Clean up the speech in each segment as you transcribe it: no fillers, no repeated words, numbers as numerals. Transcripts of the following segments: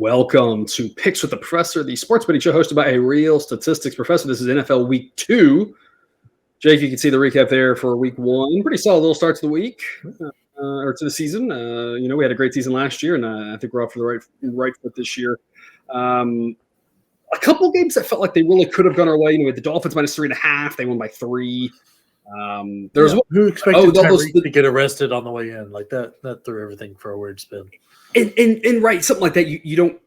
Welcome to Picks with the Professor, the sports betting show hosted by a real statistics professor. This is NFL Week 2. Jake, you can see the recap there for Week 1. Pretty solid little start to the week, or to the season. We had a great season last year, and I think we're off for the right foot this year. A couple of games that felt like they really could have gone our way. With the Dolphins -3.5, they won by 3. Who expected Tyreek to get arrested on the way in? Like that threw everything for a weird spin. And right, something like that, you don't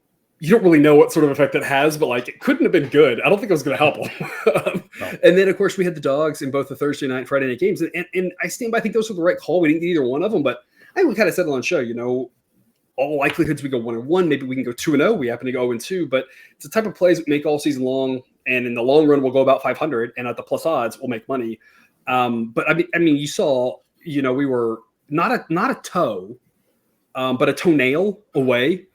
really know what sort of effect it has, but like it couldn't have been good. I don't think it was going to help them. No. And then of course we had the dogs in both the Thursday night and Friday night games, and I stand by. I think those were the right call. We didn't get either one of them, but I think we kind of said it on the show. All likelihoods we go 1-1. Maybe we can go 2-0. We happen to go 0-2, but it's the type of plays we make all season long, and in the long run we'll go about 500, and at the plus odds we'll make money. But I mean, you saw, we were not a toe, but a toenail away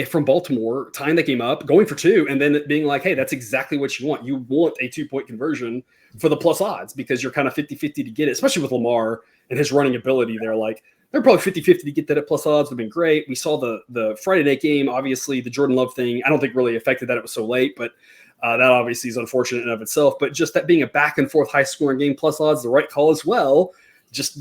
from Baltimore, tying that game up, going for 2, and then being like, hey, that's exactly what you want. You want a 2-point conversion for the plus odds because you're kind of 50-50 to get it, especially with Lamar and his running ability. They're probably 50-50 to get that at plus odds. Would have been great. We saw the Friday night game, obviously the Jordan Love thing. I don't think really affected that it was so late, but that obviously is unfortunate in of itself. But just that being a back and forth high scoring game, plus odds, the right call as well. Just,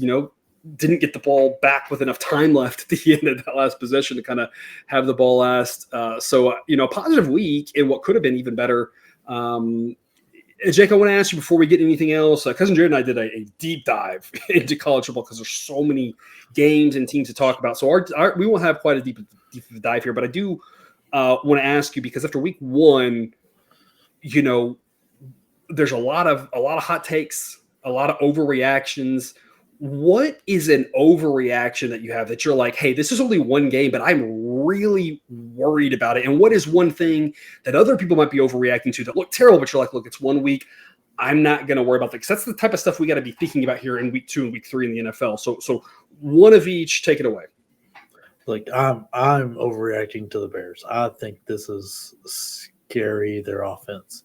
didn't get the ball back with enough time left at the end of that last possession to kind of have the ball last. So, positive week in what could have been even better. Jake, I want to ask you before we get anything else. Cousin Jared and I did a deep dive into college football because there's so many games and teams to talk about. So we won't have quite a deep dive here, but I do want to ask you because after week 1, there's a lot of hot takes, a lot of overreactions. What is an overreaction that you have that you're like, hey, this is only one game, but I'm really worried about it? And what is one thing that other people might be overreacting to that look terrible, but you're like, look, it's 1 week. I'm not going to worry about that, because that's the type of stuff we got to be thinking about here in week 2 and week 3 in the NFL. So one of each, take it away. Like I'm overreacting to the Bears. I think this is scary, their offense.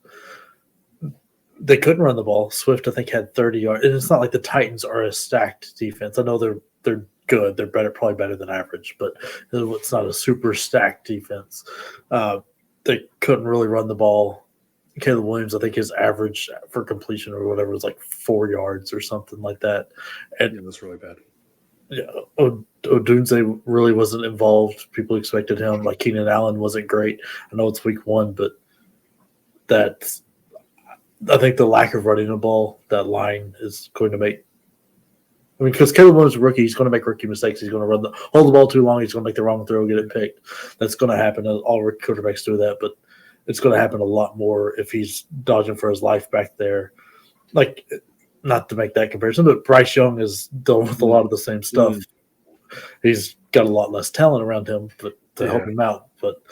They couldn't run the ball. Swift, I think, had 30 yards. And it's not like the Titans are a stacked defense. I know they're good. They're probably better than average, but it's not a super stacked defense. They couldn't really run the ball. Caleb Williams, I think his average for completion or whatever was like 4 yards or something like that. And that's really bad. Yeah, Odunze really wasn't involved. People expected him. Like Keenan Allen wasn't great. I know it's week 1, but I think the lack of running the ball, that line is going to make – because Caleb Williams is a rookie, he's going to make rookie mistakes. He's going to hold the ball too long. He's going to make the wrong throw, get it picked. That's going to happen. All quarterbacks do that, but it's going to happen a lot more if he's dodging for his life back there. Like, not to make that comparison, but Bryce Young is dealing with a lot of the same stuff. He's got a lot less talent around him to help him out, but –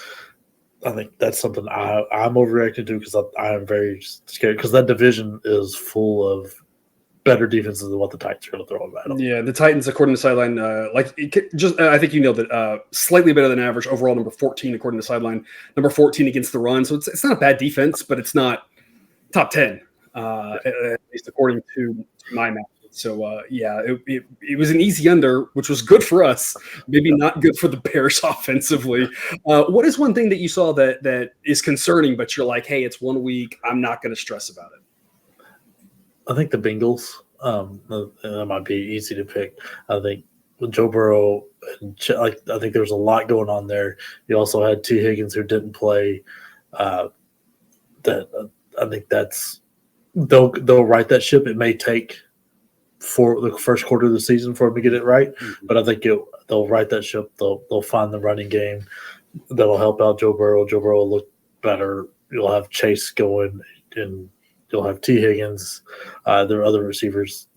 I think that's something I'm overreacting to because I'm very scared because that division is full of better defenses than what the Titans are going to throw at them. Yeah, the Titans, according to Sideline, I think you nailed it. Slightly better than average overall, number 14 according to Sideline, number 14 against the run. So it's not a bad defense, but it's not top 10 at least according to my math. So, it was an easy under, which was good for us, maybe not good for the Bears offensively. What is one thing that you saw that is concerning, but you're like, hey, it's 1 week, I'm not going to stress about it? I think the Bengals, that might be easy to pick. I think with Joe Burrow, I think there was a lot going on there. You also had T. Higgins who didn't play. I think they'll right that ship. It may take for the first quarter of the season for them to get it right. But I think they'll right that ship. They'll find the running game that'll help out Joe Burrow. Joe Burrow will look better. You'll have Chase going, and you'll have T. Higgins. There are other receivers,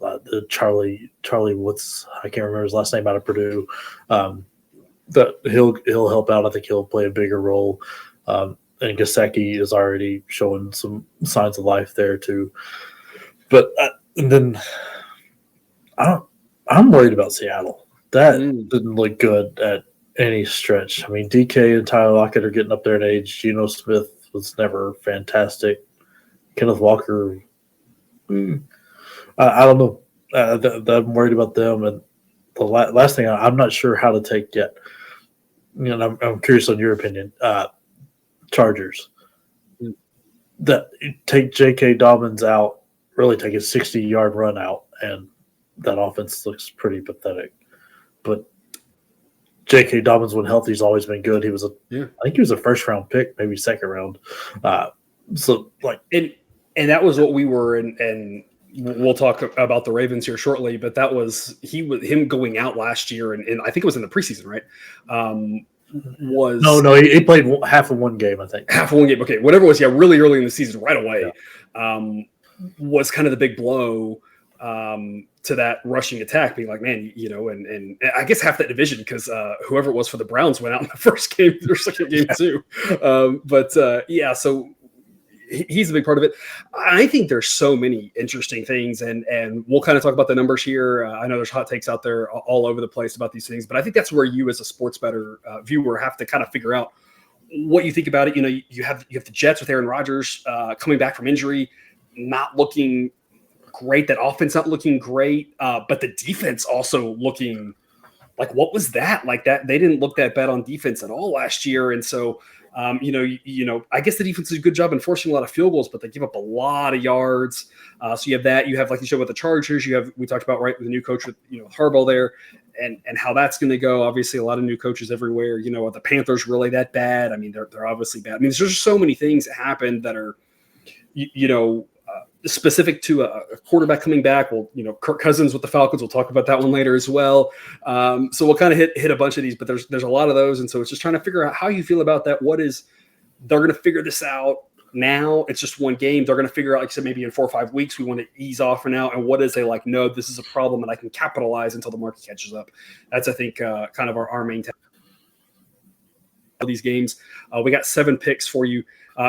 Charlie Woods. I can't remember his last name, out of Purdue. That he'll help out. I think he'll play a bigger role. And Gesicki is already showing some signs of life there too. But and then I'm worried about Seattle. That didn't look good at any stretch. I mean, DK and Tyler Lockett are getting up there in age. Geno Smith was never fantastic. Kenneth Walker, I don't know. I'm worried about them. And the last thing, I'm not sure how to take yet. I'm curious on your opinion. Chargers. That take J.K. Dobbins out, really take a 60-yard run out, and that offense looks pretty pathetic. But J.K. Dobbins, when healthy, has always been good. I think he was a first-round pick, maybe second round. And that was what we were, and we'll talk about the Ravens here shortly. But that was him going out last year, and I think it was in the preseason, right? He played half of one game, I think. Half of one game, okay, whatever it was. Yeah, really early in the season, right away, was kind of the big blow to that rushing attack, being like, man, and I guess half that division, because whoever it was for the Browns went out in the first game or second game too. So he's a big part of it. I think there's so many interesting things, and we'll kind of talk about the numbers here. I know there's hot takes out there all over the place about these things, but I think that's where you as a sports bettor viewer have to kind of figure out what you think about it. You have the Jets with Aaron Rodgers coming back from injury, not looking great. That offense not looking great, but the defense also looking like, what was that? Like that, they didn't look that bad on defense at all last year, and so. I guess the defense does a good job enforcing a lot of field goals, but they give up a lot of yards. So you have that. You have, like you showed with the Chargers, we talked about, right, with the new coach with Harbaugh there, and how that's going to go. Obviously, a lot of new coaches everywhere. Are the Panthers really that bad? I mean, they're obviously bad. I mean, there's just so many things that happen that are, specific to a quarterback coming back. Well, Kirk Cousins with the Falcons, we'll talk about that one later as well. So we'll kind of hit a bunch of these, but there's a lot of those. And so it's just trying to figure out how you feel about that. They're going to figure this out now. It's just one game. They're going to figure out, like I said, maybe in 4 or 5 weeks, we want to ease off for now. And what is they like, no, this is a problem and I can capitalize until the market catches up. That's, I think, kind of our main task of these games. We got 7 picks for you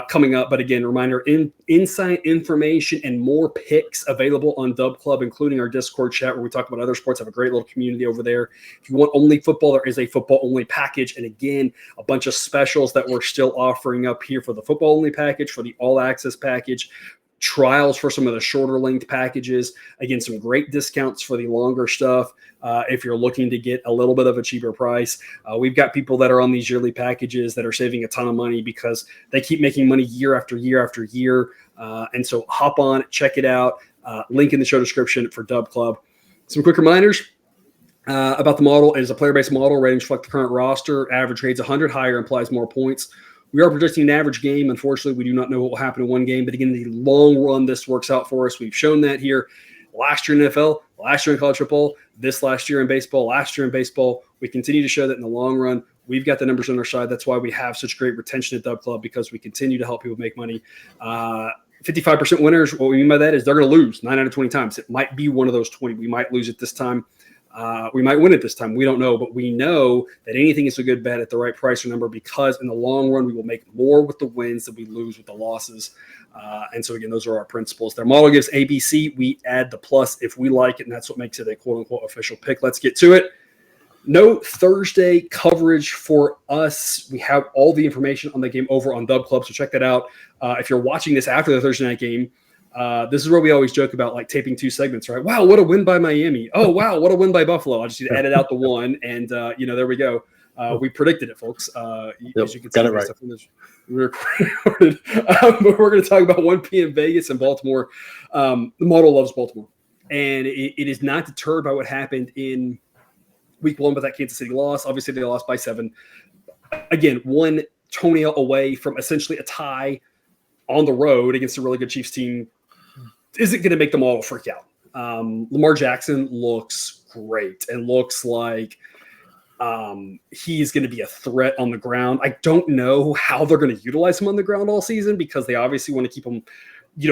coming up. But again, reminder, insight information and more picks available on Dub Club, including our Discord chat where we talk about other sports. Have a great little community over there. If you want only football, there is a football only package. And again, a bunch of specials that we're still offering up here for the football only package, for the all access package, trials for some of the shorter length packages. Again, some great discounts for the longer stuff. If you're looking to get a little bit of a cheaper price, we've got people that are on these yearly packages that are saving a ton of money because they keep making money year after year after year. And so hop on, check it out. Link in the show description for Dub Club. Some quick reminders about the model. It is a player-based model. Ratings reflect the current roster. Average grades 100. Higher implies more points. We are predicting an average game. Unfortunately, we do not know what will happen in one game. But again, in the long run, this works out for us. We've shown that here. Last year in NFL, last year in college football, this last year in baseball, last year in baseball. We continue to show that in the long run, we've got the numbers on our side. That's why we have such great retention at Dub Club, because we continue to help people make money. 55% winners, what we mean by that is they're going to lose 9 out of 20 times. It might be one of those 20. We might lose it this time. We might win it this time. We don't know, but we know that anything is a good bet at the right price or number, because in the long run, we will make more with the wins than we lose with the losses. And so, again, those are our principles. Their model gives ABC. We add the plus if we like it, and that's what makes it a quote-unquote official pick. Let's get to it. No Thursday coverage for us. We have all the information on the game over on Dub Club, so check that out. If you're watching this after the Thursday night game, this is where we always joke about like taping 2 segments, right? Wow, what a win by Miami. Oh, wow, what a win by Buffalo. I just need to edit out the one, and there we go. We predicted it, folks. As you can see, got it right. We recorded. But we're going to talk about 1 p.m. Vegas and Baltimore. The model loves Baltimore, and it is not deterred by what happened in Week 1 with that Kansas City loss. Obviously, they lost by 7. Again, 1 toenail away from essentially a tie on the road against a really good Chiefs team isn't going to make the model freak out. Lamar Jackson looks great and looks like he's going to be a threat on the ground. I don't know how they're going to utilize him on the ground all season, because they obviously want to keep him,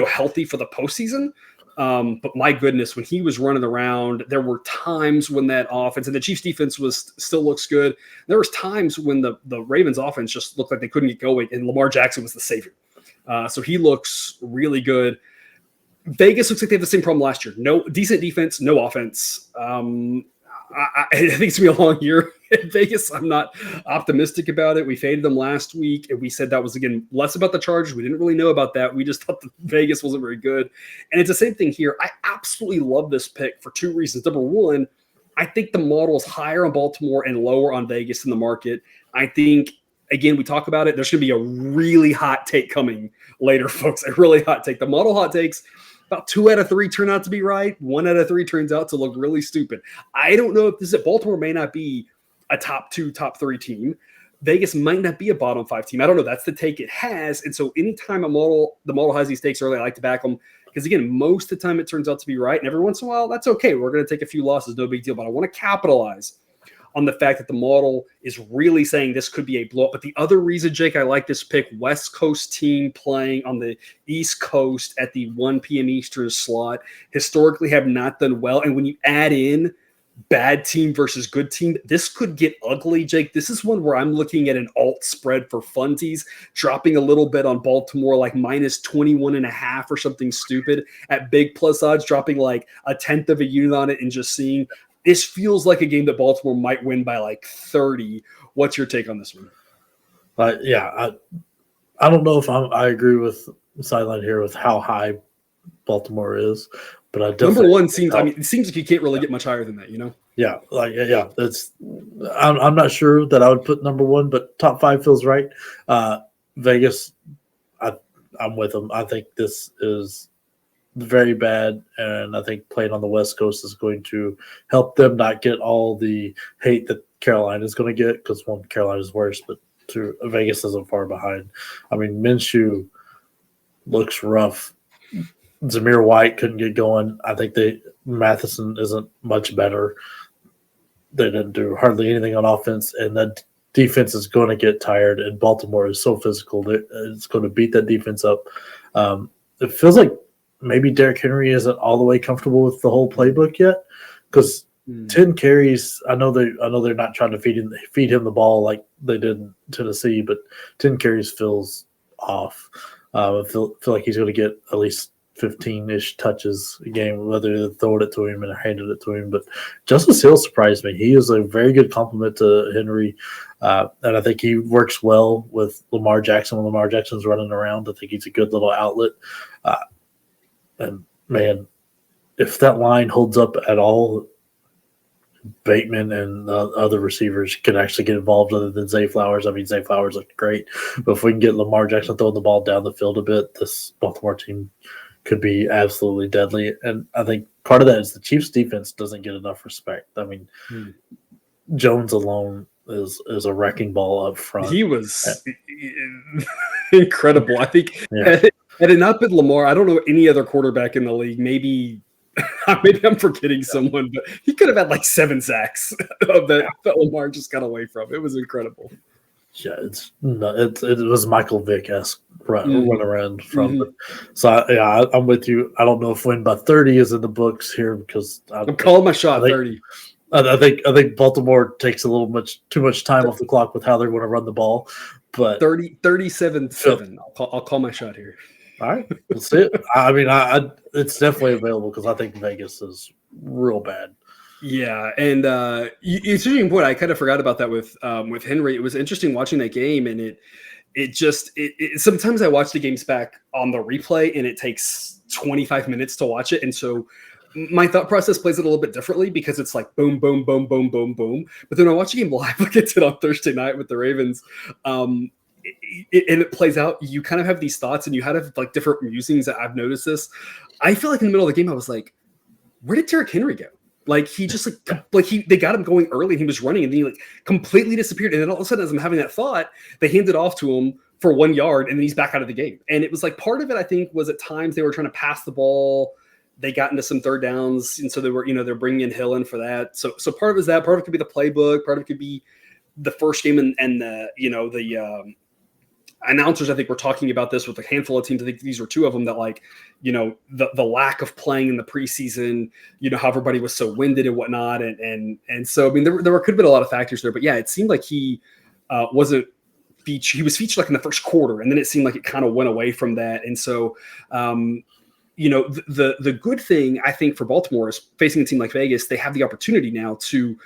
healthy for the postseason. But my goodness, when he was running around, there were times when that offense, and the Chiefs defense still looks good. There was times when the Ravens offense just looked like they couldn't get going, and Lamar Jackson was the savior. So he looks really good. Vegas looks like they have the same problem last year. No decent defense, no offense. I think it's going to be a long year in Vegas. I'm not optimistic about it. We faded them last week, and we said that was, again, less about the Chargers. We didn't really know about that. We just thought that Vegas wasn't very good. And it's the same thing here. I absolutely love this pick for 2 reasons. Number one, I think the model is higher on Baltimore and lower on Vegas in the market. I think, again, we talk about it. There's going to be a really hot take coming later, folks. A really hot take. The model hot takes, about 2 out of 3 turn out to be right. 1 out of 3 turns out to look really stupid. I don't know if this is Baltimore may not be a top 2, top 3 team. Vegas might not be a bottom 5 team. I don't know. That's the take it has. And so anytime the model has these takes early, I like to back them. Because, again, most of the time it turns out to be right. And every once in a while, that's okay. We're going to take a few losses. No big deal. But I want to capitalize on the fact that the model is really saying this could be a blowout. But the other reason, Jake, I like this pick, West Coast team playing on the East Coast at the 1 p.m. Eastern slot, historically have not done well. And when you add in bad team versus good team, this could get ugly, Jake. This is one where I'm looking at an alt spread for funsies, dropping a little bit on Baltimore, like minus 21.5 or something stupid at big plus odds, dropping like a 1/10 of a unit on it and just seeing. This feels like a game that Baltimore might win by like 30. What's your take on this one? Yeah, I don't know if I agree with Sideline here with how high Baltimore is. But I definitely number 1 seems. I mean, it seems like you can't really get much higher than that, you know. Yeah, That's. I'm not sure that I would put number 1, but top 5 feels right. Vegas, I'm with them. I think this is very bad, and I think playing on the West Coast is going to help them not get all the hate that Carolina is going to get. Because one, Carolina is worse, but two, Vegas isn't far behind. I mean, Minshew looks rough. Zamir White couldn't get going. I think Matheson isn't much better. They didn't do hardly anything on offense, and that defense is going to get tired. And Baltimore is so physical that it's going to beat that defense up. It feels like maybe Derrick Henry isn't all the way comfortable with the whole playbook yet, because 10 carries. I know they're not trying to feed him the ball like they did in Tennessee, but 10 carries feels off. I feel like he's going to get at least 15-ish touches a game, whether they throw it to him and handed it to him. But Justice Hill surprised me. He is a very good complement to Henry, and I think he works well with Lamar Jackson when Lamar Jackson's running around. I think he's a good little outlet. And, man, if that line holds up at all, Bateman and other receivers could actually get involved other than Zay Flowers. I mean, Zay Flowers looked great. But if we can get Lamar Jackson throwing the ball down the field a bit, this Baltimore team could be absolutely deadly. And I think part of that is the Chiefs' defense doesn't get enough respect. I mean, Jones alone is a wrecking ball up front. He was incredible. I think had it not been Lamar, I don't know any other quarterback in the league. Maybe I'm forgetting someone, but he could have had like 7 sacks of that Lamar just got away from. It was incredible. Yeah, it was Michael Vick-esque run around from. So I'm with you. I don't know if win by 30 is in the books here because I'm calling my shot 30. I think Baltimore takes a little too much time off the clock with how they're going to run the ball. But 37-7. I'll call my shot here. All right, we'll see it. I mean, it's definitely available because I think Vegas is real bad. Yeah, and it's an interesting point. I kind of forgot about that with Henry. It was interesting watching that game, and it just sometimes I watch the games back on the replay, and it takes 25 minutes to watch it, and so my thought process plays it a little bit differently because it's like boom, boom, boom, boom, boom, boom. But then I watch the game live, like I did on Thursday night with the Ravens. And it plays out. You kind of have these thoughts, and you have like different musings. That I've noticed this. I feel like in the middle of the game, I was like, "Where did Derrick Henry go?" Like he just they got him going early, and he was running, and then he like completely disappeared. And then all of a sudden, as I'm having that thought, they hand it off to him for 1 yard, and then he's back out of the game. And it was like part of it, I think, was at times they were trying to pass the ball. They got into some third downs, and so they were, they're bringing in Hill in for that. So part of it is that. Part of it could be the playbook. Part of it could be the first game, and the announcers, I think, were talking about this with a handful of teams. I think these were 2 of them that, like, the lack of playing in the preseason, how everybody was so winded and whatnot. And so, I mean, there could have been a lot of factors there, but yeah, it seemed like he wasn't featured. He was featured like in the first quarter, and then it seemed like it kind of went away from that. And so, the good thing I think for Baltimore is facing a team like Vegas, they have the opportunity now to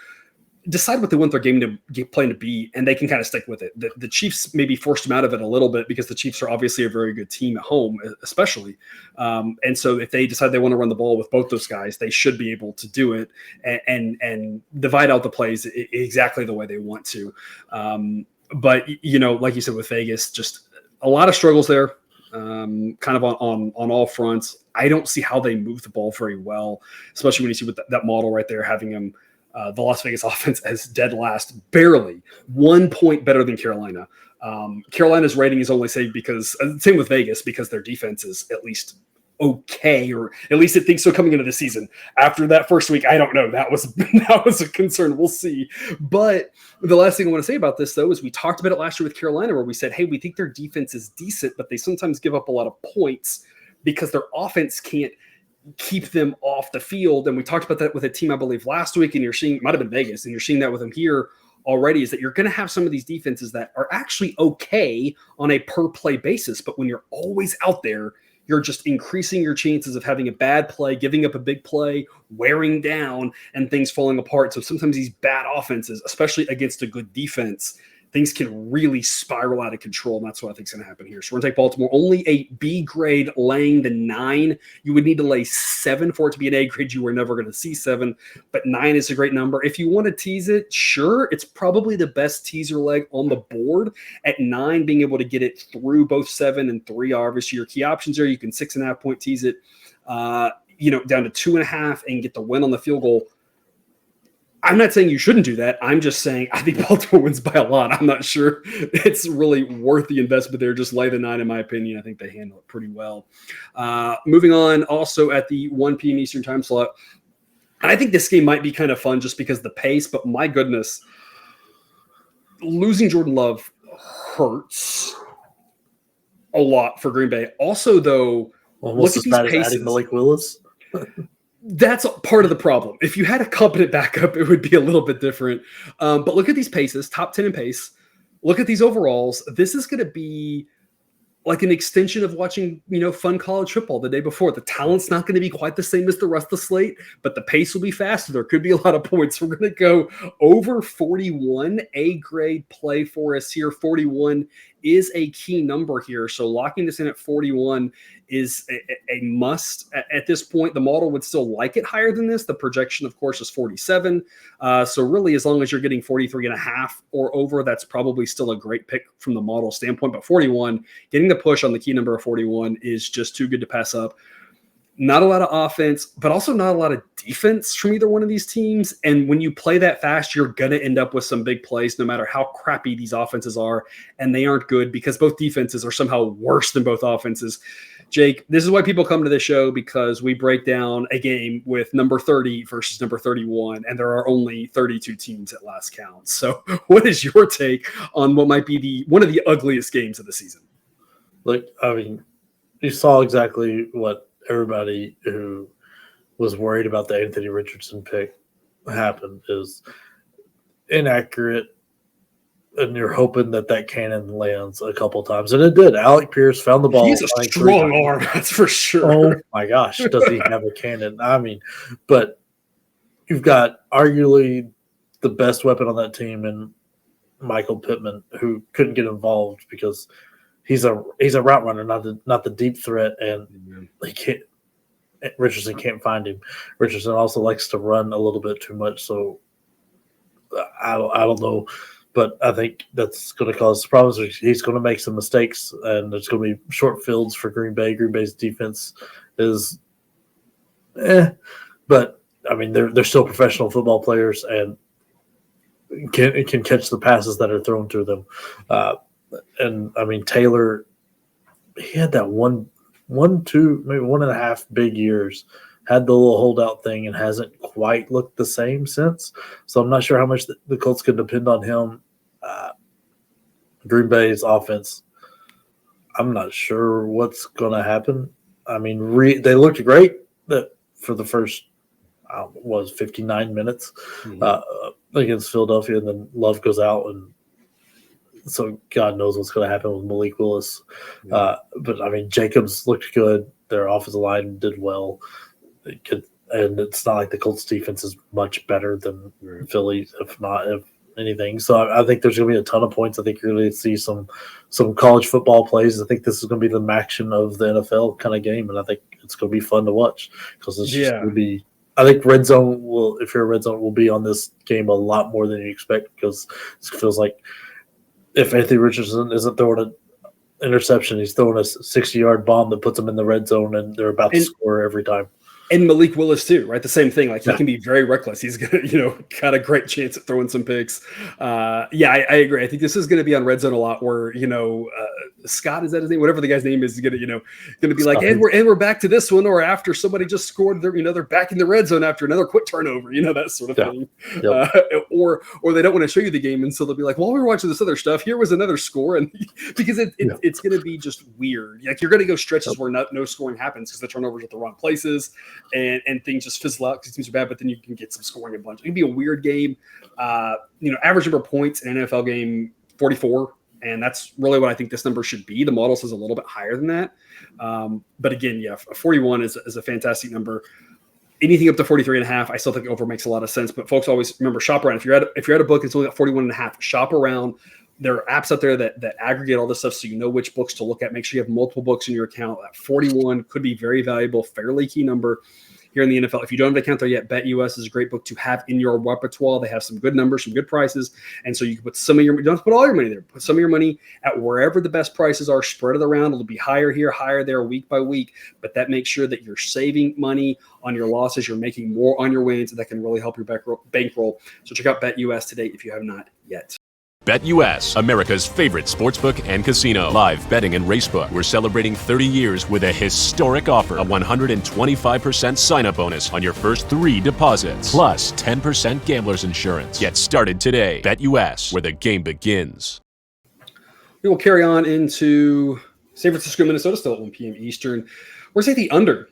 decide what they want their game plan to be, and they can kind of stick with it. The Chiefs maybe forced them out of it a little bit because the Chiefs are obviously a very good team at home, especially. And so if they decide they want to run the ball with both those guys, they should be able to do it and divide out the plays exactly the way they want to. But, like you said with Vegas, just a lot of struggles there, kind of on all fronts. I don't see how they move the ball very well, especially when you see with that model right there, having them the Las Vegas offense as dead last, barely 1 point better than Carolina. Carolina's rating is only saved because, same with Vegas, because their defense is at least okay, or at least it thinks so coming into the season. After that first week, I don't know. That was a concern. We'll see. But the last thing I want to say about this, though, is we talked about it last year with Carolina, where we said, hey, we think their defense is decent, but they sometimes give up a lot of points because their offense can't keep them off the field. And we talked about that with a team, I believe, last week, and you're seeing, it might have been Vegas, and you're seeing that with them here already, is that you're going to have some of these defenses that are actually okay on a per play basis. But when you're always out there, you're just increasing your chances of having a bad play, giving up a big play, wearing down, and things falling apart. So sometimes these bad offenses, especially against a good defense, things can really spiral out of control, and that's what I think is going to happen here. So we're going to take Baltimore. Only a B grade, laying the 9. You would need to lay 7 for it to be an A grade. You were never going to see 7, but 9 is a great number. If you want to tease it, sure, it's probably the best teaser leg on the board at 9, being able to get it through both 7 and 3 are obviously your key options there. You can 6.5 point tease it, down to 2.5 and get the win on the field goal. I'm not saying you shouldn't do that. I'm just saying I think Baltimore wins by a lot. I'm not sure it's really worth the investment there. Just lay the 9, in my opinion. I think they handle it pretty well. Moving on, also at the 1 p.m. Eastern time slot, I think this game might be kind of fun just because of the pace, but my goodness, losing Jordan Love hurts a lot for Green Bay. Also, though, almost as bad as adding Malik Willis. That's part of the problem. If you had a competent backup, it would be a little bit different. But look at these paces, top 10 in pace. Look at these overalls. This is going to be like an extension of watching, fun college football the day before. The talent's not going to be quite the same as the rest of the slate, but the pace will be faster. There could be a lot of points. We're going to go over 41, A grade play for us here. 41 is a key number here. So locking this in at 41 is a must at this point. The model would still like it higher than this. The projection, of course, is 47. So really, as long as you're getting 43.5 or over, that's probably still a great pick from the model standpoint. But 41, getting the push on the key number of 41 is just too good to pass up. Not a lot of offense, but also not a lot of defense from either one of these teams. And when you play that fast, you're going to end up with some big plays, no matter how crappy these offenses are. And they aren't good because both defenses are somehow worse than both offenses. Jake, this is why people come to this show, because we break down a game with number 30 versus number 31, and there are only 32 teams at last count. So what is your take on what might be one of the ugliest games of the season? Look, I mean, you saw exactly what everybody who was worried about the Anthony Richardson pick happened is inaccurate, and you're hoping that cannon lands a couple times, and it did. Alec Pierce found the ball. He's a strong arm, that's for sure. Oh my gosh, does he have a cannon? I mean, but you've got arguably the best weapon on that team in Michael Pittman, who couldn't get involved because he's a route runner, not the deep threat, and he can't. Richardson can't find him. Richardson also likes to run a little bit too much, so I don't know, but I think that's going to cause problems. He's going to make some mistakes, and there's going to be short fields for Green Bay. Green Bay's defense is, but I mean they're still professional football players and can catch the passes that are thrown to them. And I mean, Taylor, he had that one, two, maybe 1.5 big years, had the little holdout thing, and hasn't quite looked the same since. So I'm not sure how much the Colts can depend on him. Green Bay's offense, I'm not sure what's going to happen. I mean, they looked great for the first 59 minutes against Philadelphia, and then Love goes out, and so God knows what's going to happen with Malik Willis. But, I mean, Jacobs looked good. Their offensive line did well. and it's not like the Colts defense is much better than Philly, if anything. So I think there's going to be a ton of points. I think you're going to see some college football plays. I think this is going to be the action of the NFL kind of game, and I think it's going to be fun to watch because it's just going to be. I think red zone will, if you're a red zone, will be on this game a lot more than you expect because it feels like if Anthony Richardson isn't throwing an interception, he's throwing a 60-yard bomb that puts them in the red zone, and they're about to score every time. And Malik Willis too, right? The same thing. Like he can be very reckless. He's gonna, got a great chance at throwing some picks. I agree. I think this is gonna be on red zone a lot. Where Scott, is that his name? Whatever the guy's name is gonna be like, and we're back to this one. Or after somebody just scored, they're back in the red zone after another quick turnover. That sort of thing. Yep. Or they don't want to show you the game, and so they'll be like, well, we were watching this other stuff. Here was another score, and because it's gonna be just weird. Like you're gonna go stretches where no scoring happens because the turnovers at the wrong places. And things just fizzle out because teams are bad, but then you can get some scoring a bunch. It can be a weird game. Average number of points in an NFL game, 44. And that's really what I think this number should be. The model says a little bit higher than that. But again, 41 is a fantastic number. Anything up to 43.5, I still think over makes a lot of sense. But folks always remember, shop around. If you're at a book, it's only at 41.5. Shop around. There are apps out there that aggregate all this stuff so you know which books to look at. Make sure you have multiple books in your account. That 41 could be very valuable, fairly key number here in the NFL. If you don't have an account there yet, BetUS is a great book to have in your repertoire. They have some good numbers, some good prices. And so you can put you don't have to put all your money there. Put some of your money at wherever the best prices are. Spread it around. It'll be higher here, higher there, week by week. But that makes sure that you're saving money on your losses. You're making more on your wins, and that can really help your bankroll. So check out BetUS today if you have not yet. BetUS, America's favorite sportsbook and casino. Live betting and racebook. We're celebrating 30 years with a historic offer. A 125% sign-up bonus on your first 3 deposits. Plus 10% gambler's insurance. Get started today. BetUS, where the game begins. We will carry on into San Francisco, Minnesota, still at 1 p.m. Eastern. We're going to take the under.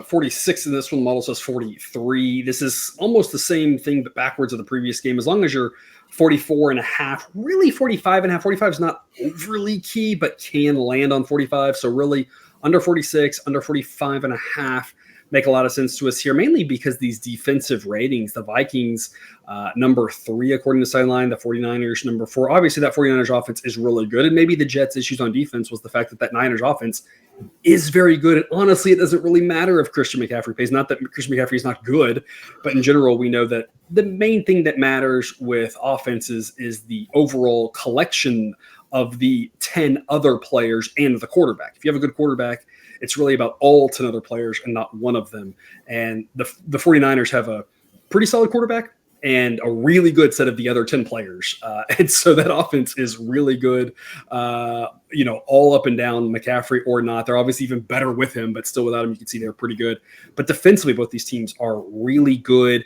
46 in this one. The model says 43. This is almost the same thing, but backwards of the previous game. As long as you're 44.5, really 45.5. 45 is not overly key, but can land on 45. So really under 46, under 45.5 make a lot of sense to us here, mainly because these defensive ratings, the Vikings number 3, according to Sideline, the 49ers number 4. Obviously that 49ers offense is really good. And maybe the Jets' issues on defense was the fact that Niners offense is very good. And honestly, it doesn't really matter if Christian McCaffrey plays. Not that Christian McCaffrey is not good, but in general, we know that the main thing that matters with offenses is the overall collection of the 10 other players and the quarterback. If you have a good quarterback, it's really about all 10 other players and not one of them. And the 49ers have a pretty solid quarterback and a really good set of the other 10 players. And so that offense is really good, all up and down, McCaffrey or not. They're obviously even better with him, but still without him, you can see they're pretty good. But defensively, both these teams are really good.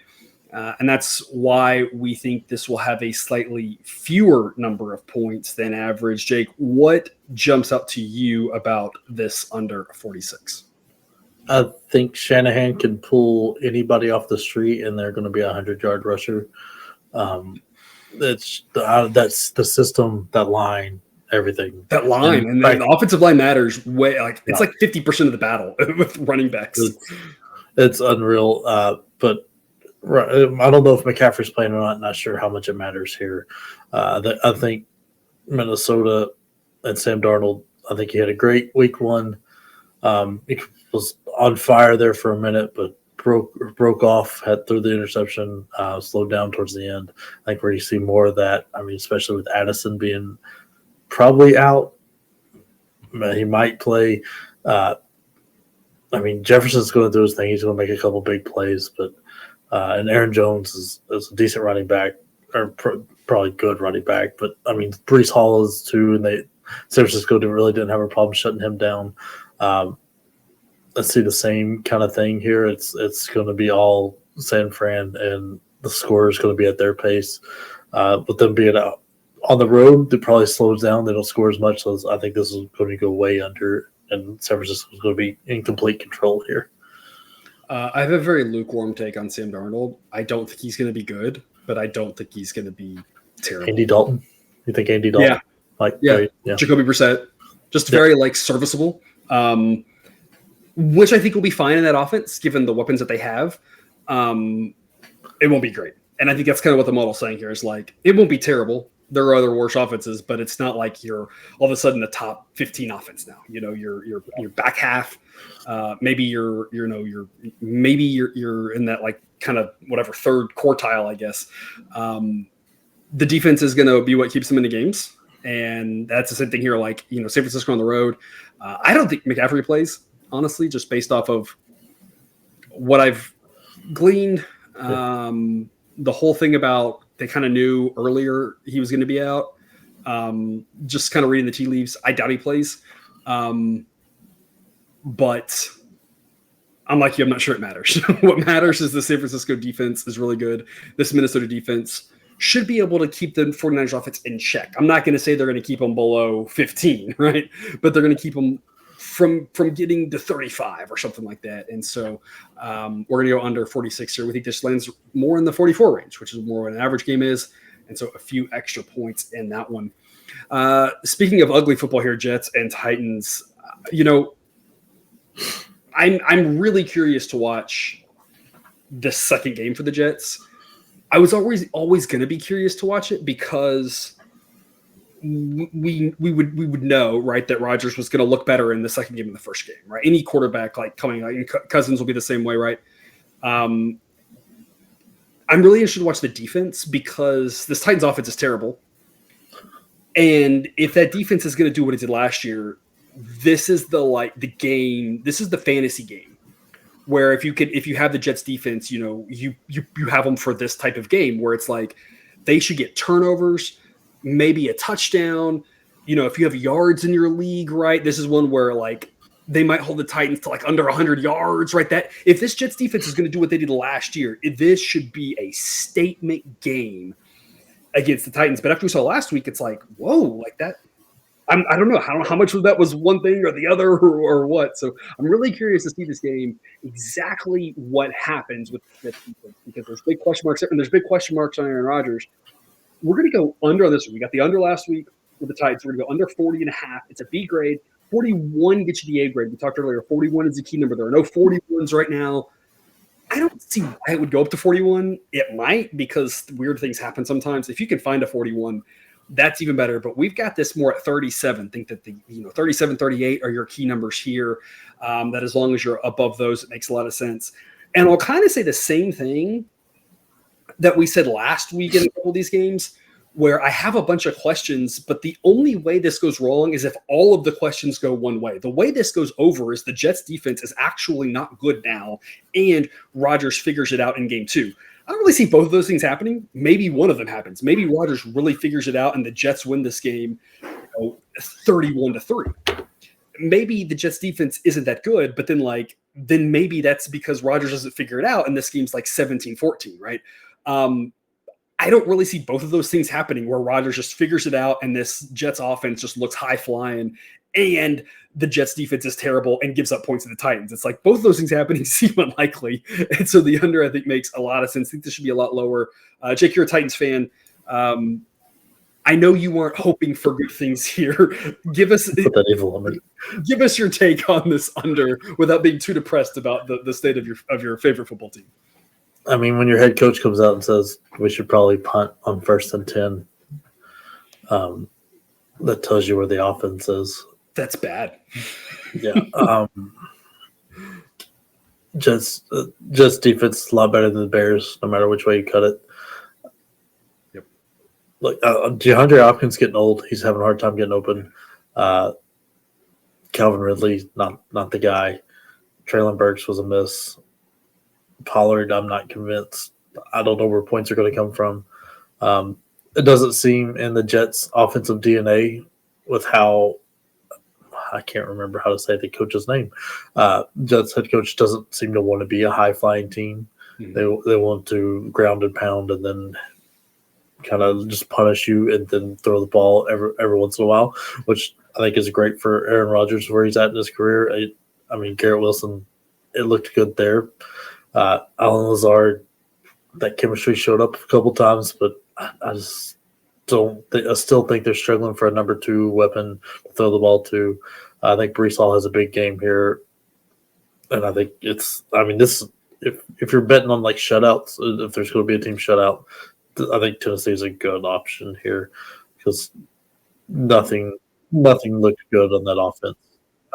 And that's why we think this will have a slightly fewer number of points than average. Jake, what jumps out to you about this under 46? I think Shanahan can pull anybody off the street, and they're going to be a 100-yard rusher. That's the system, that line, everything. That line, and the offensive line matters way. It's like 50% of the battle with running backs. It's unreal, but. Right. I don't know if McCaffrey's playing or not. Not sure how much it matters here. I think Minnesota and Sam Darnold, I think he had a great week 1. He was on fire there for a minute, but broke off, had through the interception, slowed down towards the end. I think we're going to see more of that. I mean, especially with Addison being probably out. He might play. Jefferson's going to do his thing. He's going to make a couple big plays, but and Aaron Jones is a decent running back, or probably good running back. But, Breece Hall is too, and San Francisco didn't have a problem shutting him down. Let's see the same kind of thing here. It's going to be all San Fran, and the score is going to be at their pace. With them being out on the road, it probably slows down. They don't score as much. So I think this is going to go way under, and San Francisco is going to be in complete control here. I have a very lukewarm take on Sam Darnold. I don't think he's going to be good, but I don't think he's going to be terrible. Andy Dalton? You think Andy Dalton? Yeah. Jacoby Brissett. Just very, serviceable. which I think will be fine in that offense, given the weapons that they have. It won't be great. And I think that's kind of what the model's saying here is like, it won't be terrible. There are other worse offenses, but it's not like you're all of a sudden the top 15 offense now. You know, you're back half. Maybe you're in that like kind of whatever third quartile, I guess. The defense is going to be what keeps them in the games, and that's the same thing here. Like, you know, San Francisco on the road. I don't think McCaffrey plays, honestly, just based off of what I've gleaned. The whole thing about they kind of knew earlier he was going to be out. Just kind of reading the tea leaves. I doubt he plays. But I'm like you, I'm not sure it matters. What matters is the San Francisco defense is really good. This Minnesota defense should be able to keep the 49ers offense in check. I'm not going to say they're going to keep them below 15, right? But they're going to keep them from getting to 35 or something like that. And so we're going to go under 46 here. We think this lands more in the 44 range, which is more what an average game is. And so a few extra points in that one. Speaking of ugly football here, Jets and Titans, you know, I'm really curious to watch this second game for the Jets. I was always going to be curious to watch it because we would know, right, that Rodgers was going to look better in the second game than the first game, right? Any quarterback like coming, like Cousins will be the same way, right? I'm really interested to watch the defense because this Titans offense is terrible, and if that defense is going to do what it did last year, this is the game. This is the fantasy game where if you have the Jets defense, you know, you have them for this type of game where it's like they should get turnovers, maybe a touchdown. You know, if you have yards in your league, right? This is one where like they might hold the Titans to like under 100 yards, right? That if this Jets defense is going to do what they did last year, this should be a statement game against the Titans. But after we saw last week, it's like, whoa, like that. I don't know how much of that was one thing or the other or what. So I'm really curious to see this game, exactly what happens with this defense, because there's big question marks and there's big question marks on Aaron Rodgers. We're going to go under on this one. We got the under last week with the Titans. We're going to go under 40.5. It's a B grade. 41 gets you the A grade. We talked earlier. 41 is the key number. There are no 41s right now. I don't see why it would go up to 41. It might, because weird things happen sometimes. If you can find a 41, that's even better. But we've got this more at 37. Think that the 37, 38 are your key numbers here. That as long as you're above those, it makes a lot of sense. And I'll kind of say the same thing that we said last week in a couple of these games, where I have a bunch of questions, but the only way this goes wrong is if all of the questions go one way. The way this goes over is the Jets defense is actually not good now, and Rodgers figures it out in game 2. I don't really see both of those things happening. Maybe one of them happens. Maybe Rodgers really figures it out and the Jets win this game 31-3. Maybe the Jets defense isn't that good, but then maybe that's because Rodgers doesn't figure it out and this game's like 17-14, right? I don't really see both of those things happening where Rodgers just figures it out and this Jets offense just looks high flying and the Jets defense is terrible and gives up points to the Titans. It's like both of those things happening seem unlikely. And so the under, I think, makes a lot of sense. I think this should be a lot lower. Jake, you're a Titans fan. I know you weren't hoping for good things here. Give us your take on this under without being too depressed about the state of your favorite football team. I mean, when your head coach comes out and says we should probably punt on 1st and 10, that tells you where the offense is. That's bad. Yeah. Just defense is a lot better than the Bears, no matter which way you cut it. Yep. Look, DeAndre Hopkins getting old. He's having a hard time getting open. Calvin Ridley, not the guy. Traylon Burks was a miss. Pollard, I'm not convinced. I don't know where points are going to come from. It doesn't seem in the Jets' offensive DNA with how I can't remember how to say the coach's name. Jets head coach doesn't seem to want to be a high-flying team. Mm-hmm. They want to ground and pound and then kind of just punish you and then throw the ball every once in a while, which I think is great for Aaron Rodgers where he's at in his career. I mean, Garrett Wilson, it looked good there. Alan Lazard, that chemistry showed up a couple times, but I just don't think. I still think they're struggling for a number 2 weapon to throw the ball to. I think Breece Hall has a big game here. And I think this if you're betting on like shutouts, if there's going to be a team shutout, I think Tennessee is a good option here because nothing looked good on that offense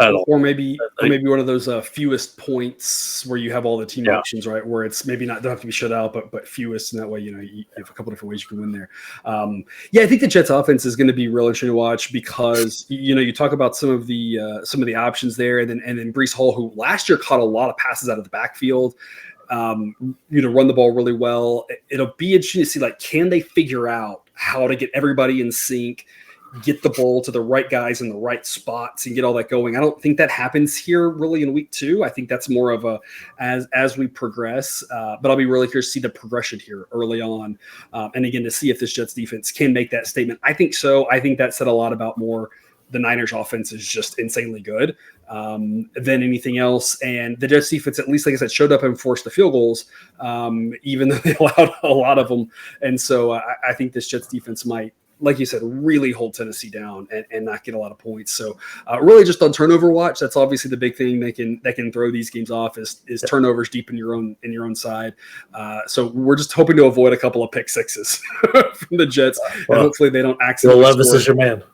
at all. Or maybe one of those fewest points where you have all the team options, right? Where it's maybe don't have to be shut out, but fewest, and that way you have a couple different ways you can win there. I think the Jets offense is going to be real interesting to watch because you talk about some of the options there, and then Breece Hall, who last year caught a lot of passes out of the backfield. Run the ball really well. It'll be interesting to see can they figure out how to get everybody in sync, get the ball to the right guys in the right spots and get all that going. I don't think that happens here really in week 2. I think that's more of a as we progress. But I'll be really curious to see the progression here early on. And again, to see if this Jets defense can make that statement. I think so. I think that said a lot about more the Niners offense is just insanely good than anything else. And the Jets defense, at least, like I said, showed up and forced the field goals, even though they allowed a lot of them. And so I think this Jets defense might, like you said, really hold Tennessee down and not get a lot of points. So really just on turnover watch, that's obviously the big thing that can throw these games off is turnovers deep in your own side. So we're just hoping to avoid a couple of pick sixes from the Jets. And hopefully they don't accidentally Levis is your man.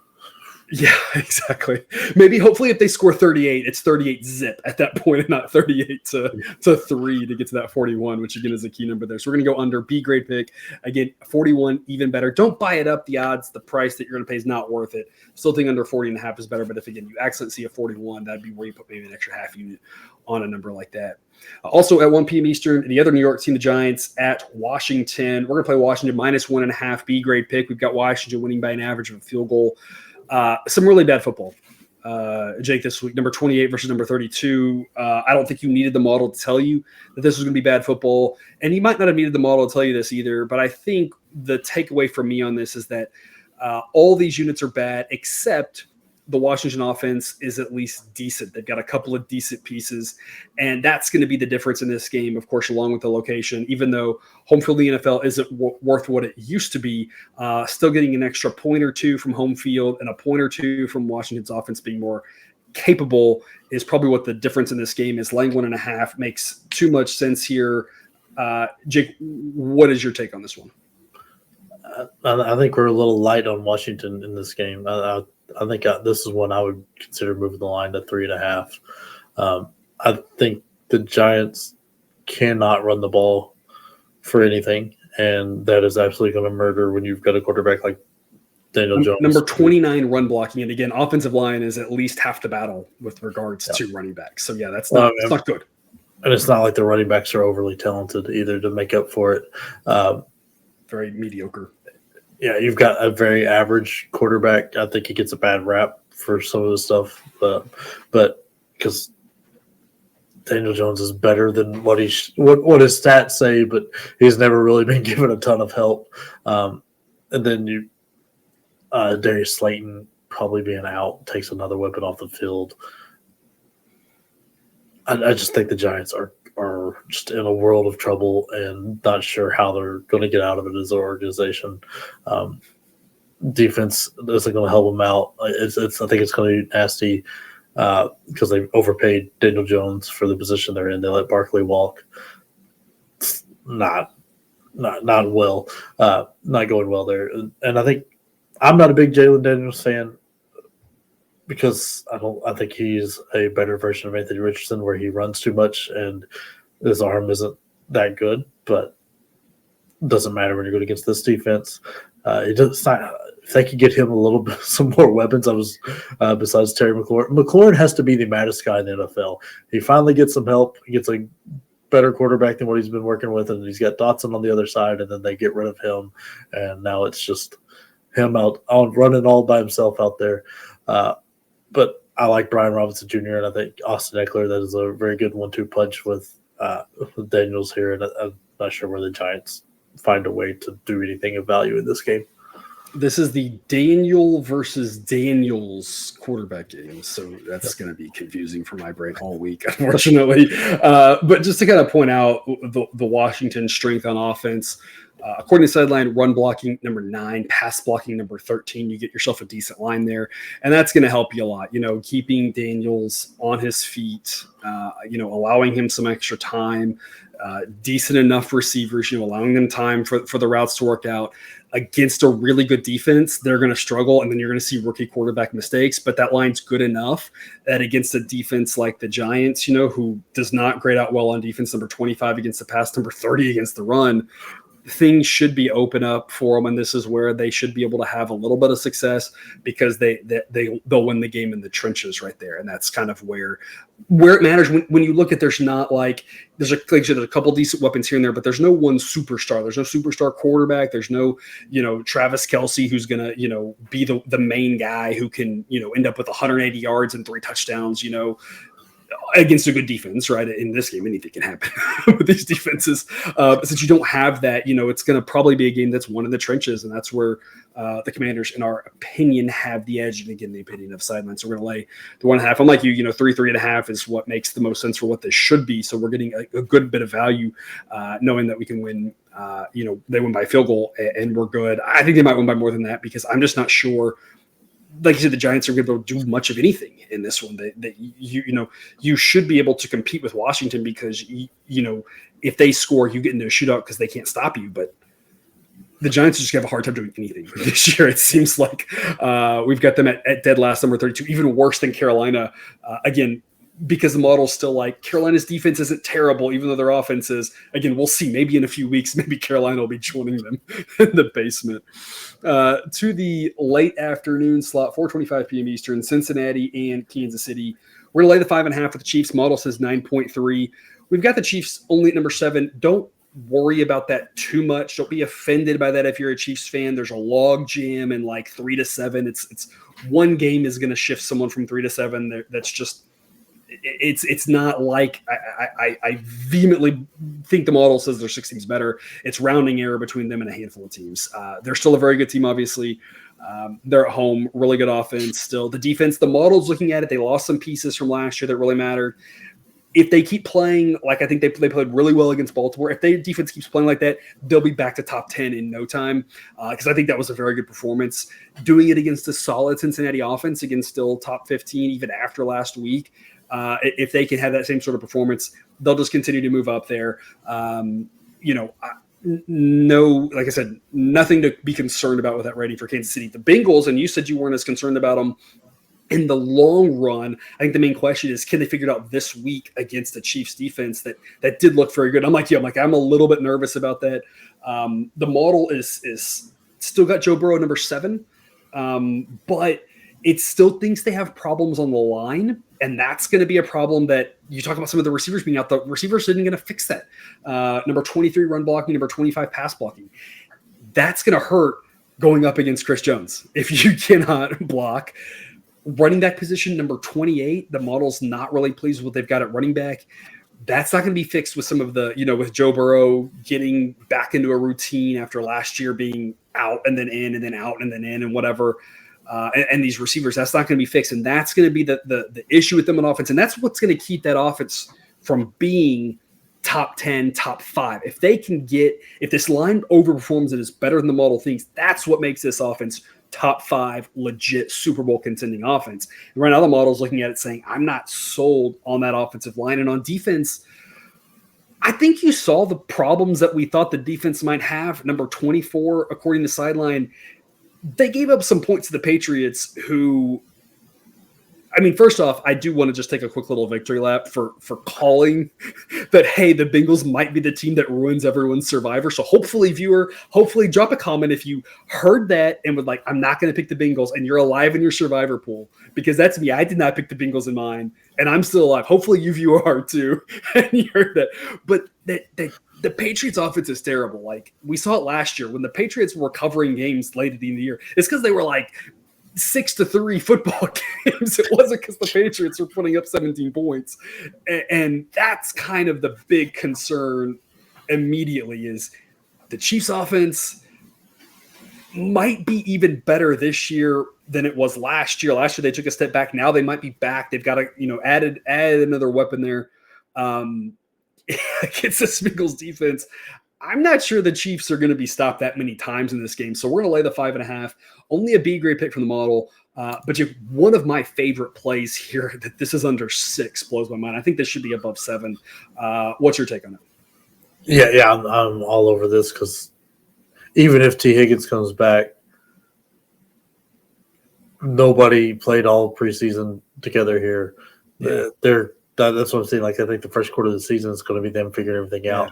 Yeah, exactly. Maybe hopefully if they score 38, it's 38 zip at that point and not 38 to 3 to get to that 41, which again is a key number there. So we're going to go under. B grade pick. Again, 41, even better. Don't buy it up. The odds, the price that you're going to pay is not worth it. Still think under 40.5 is better. But if, again, you accidentally see a 41, that'd be where you put maybe an extra half unit on a number like that. Also at 1 p.m. Eastern, the other New York team, the Giants, at Washington. We're going to play Washington minus 1.5. B grade pick. We've got Washington winning by an average of a field goal. Some really bad football, Jake, this week. Number 28 versus number 32. I don't think you needed the model to tell you that this was going to be bad football. And you might not have needed the model to tell you this either. But I think the takeaway from me on this is that all these units are bad except the Washington offense is at least decent. They've got a couple of decent pieces, and that's going to be the difference in this game, of course, along with the location. Even though home field in the NFL isn't worth what it used to be, still getting an extra point or two from home field and a point or two from Washington's offense being more capable is probably what the difference in this game is. Laying 1.5 makes too much sense here. Jake, what is your take on this one? I think we're a little light on Washington in this game. I think this is one I would consider moving the line to 3.5. I think the Giants cannot run the ball for anything, and that is absolutely going to murder when you've got a quarterback like Daniel Jones. Number 29 run blocking, and again, offensive line is at least half the battle with regards to running backs. So yeah, that's not good. And it's not like the running backs are overly talented either to make up for it. Very mediocre. Yeah, you've got a very average quarterback. I think he gets a bad rap for some of the stuff, but because Daniel Jones is better than what his stats say, but he's never really been given a ton of help. And then Darius Slayton probably being out takes another weapon off the field. I just think the Giants are just in a world of trouble and not sure how they're going to get out of it as an organization. Defense isn't going to help them out. I think it's going to be nasty because they overpaid Daniel Jones for the position they're in. They let Barkley walk. It's not well, not going well there. And I think I'm not a big Jalen Daniels fan, because I think he's a better version of Anthony Richardson, where he runs too much and his arm isn't that good. But it doesn't matter when you're going against this defense. If they could get him a little bit some more weapons, besides Terry McLaurin. McLaurin has to be the maddest guy in the NFL. He finally gets some help. He gets a better quarterback than what he's been working with, and he's got Dotson on the other side, and then they get rid of him, and now it's just him out on running all by himself out there. But I like Brian Robinson Jr., and I think Austin Eckler, that is a very good 1-2 punch with Daniels here. And I'm not sure where the Giants find a way to do anything of value in this game. This is the Daniel versus Daniels quarterback game, so that's going to be confusing for my brain all week, unfortunately. But just to kind of point out the Washington strength on offense, according to Sideline, run blocking number 9, pass blocking number 13. You get yourself a decent line there, and that's going to help you a lot. Keeping Daniels on his feet, allowing him some extra time. Decent enough receivers, allowing them time for the routes to work out. Against a really good defense, they're going to struggle, and then you're going to see rookie quarterback mistakes. But that line's good enough that against a defense like the Giants, who does not grade out well on defense, number 25 against the pass, number 30 against the run, things should be open up for them, and this is where they should be able to have a little bit of success because they'll win the game in the trenches right there, and that's kind of where it matters. When you look at, there's a couple decent weapons here and there, but there's no one superstar. There's no superstar quarterback. There's no Travis Kelce who's gonna be the main guy who can end up with 180 yards and 3 touchdowns. Against a good defense, right? In this game, anything can happen with these defenses. Since you don't have that, it's going to probably be a game that's won in the trenches, and that's where the Commanders, in our opinion, have the edge. And again, the opinion of Sideline. So we're going to lay the 1.5. Unlike you, 3.5 is what makes the most sense for what this should be. So we're getting a good bit of value, knowing that we can win. They win by field goal, and we're good. I think they might win by more than that because I'm just not sure. Like you said, the Giants are going to do much of anything in this one. You should be able to compete with Washington because if they score, you get into a shootout because they can't stop you. But the Giants just have a hard time doing anything this year. It seems like we've got them at dead last, number 32, even worse than Carolina. Again, because the model's still like Carolina's defense isn't terrible, even though their offense is. Again, we'll see. Maybe in a few weeks, maybe Carolina will be joining them in the basement. To the late afternoon slot, 4:25 p.m. Eastern, Cincinnati and Kansas City. We're going to lay the 5.5 with the Chiefs. Model says 9.3. We've got the Chiefs only at number 7. Don't worry about that too much. Don't be offended by that if you're a Chiefs fan. There's a log jam and 3-7. It's one game is going to shift someone from 3 to 7. That's just. It's not like I vehemently think the model says their 6 teams better. It's rounding error between them and a handful of teams. They're still a very good team, obviously. They're at home, really good offense still. The defense, the model's looking at it. They lost some pieces from last year that really mattered. If they keep playing like I think they played really well against Baltimore, if their defense keeps playing like that, they'll be back to top 10 in no time because I think that was a very good performance. Doing it against a solid Cincinnati offense, against still top 15 even after last week, if they can have that same sort of performance, they'll just continue to move up there. No, like I said, nothing to be concerned about with that rating for Kansas City. The Bengals, and you said you weren't as concerned about them in the long run. I think the main question is, can they figure it out this week against the Chiefs defense that did look very good? I'm a little bit nervous about that. The model is still got Joe Burrow number 7, but it still thinks they have problems on the line. And that's going to be a problem that you talk about some of the receivers being out. The receivers isn't going to fix that. Number 23 run blocking, number 25 pass blocking. That's going to hurt going up against Chris Jones if you cannot block. Running back position, number 28, the model's not really pleased with what they've got at running back. That's not going to be fixed with some of the, with Joe Burrow getting back into a routine after last year being out and then in and then out and then in and whatever. And these receivers, that's not going to be fixed. And that's going to be the issue with them on offense. And that's what's going to keep that offense from being top 10, top 5. If this line overperforms and is better than the model thinks, that's what makes this offense top 5 legit Super Bowl contending offense. And right now the model's looking at it saying, I'm not sold on that offensive line. And on defense, I think you saw the problems that we thought the defense might have. Number 24, according to Sideline, they gave up some points to the Patriots who, first off, I do want to just take a quick little victory lap for calling that, hey, the Bengals might be the team that ruins everyone's survivor. So hopefully, viewer, drop a comment if you heard that and would I'm not going to pick the Bengals and you're alive in your survivor pool, because that's me. I did not pick the Bengals in mine and I'm still alive. Hopefully you viewer are too. And you heard that. But the Patriots offense is terrible. We saw it last year when the Patriots were covering games late at the end of the year. It's because they were 6-3 football games. It wasn't because the Patriots were putting up 17 points. And that's kind of the big concern immediately is the Chiefs offense. might be even better this year than it was last year. Last year they took a step back. Now they might be back. They've got to, add another weapon there against the Bengals defense. I'm not sure the Chiefs are going to be stopped that many times in this game. So we're going to lay the 5.5. Only a B grade pick from the model. But one of my favorite plays here that this is under 6 blows my mind. I think this should be above 7. What's your take on it? Yeah, I'm all over this because even if T. Higgins comes back, nobody played all preseason together here. Yeah. That's what I'm saying. Like, I think the first quarter of the season is going to be them figuring everything out.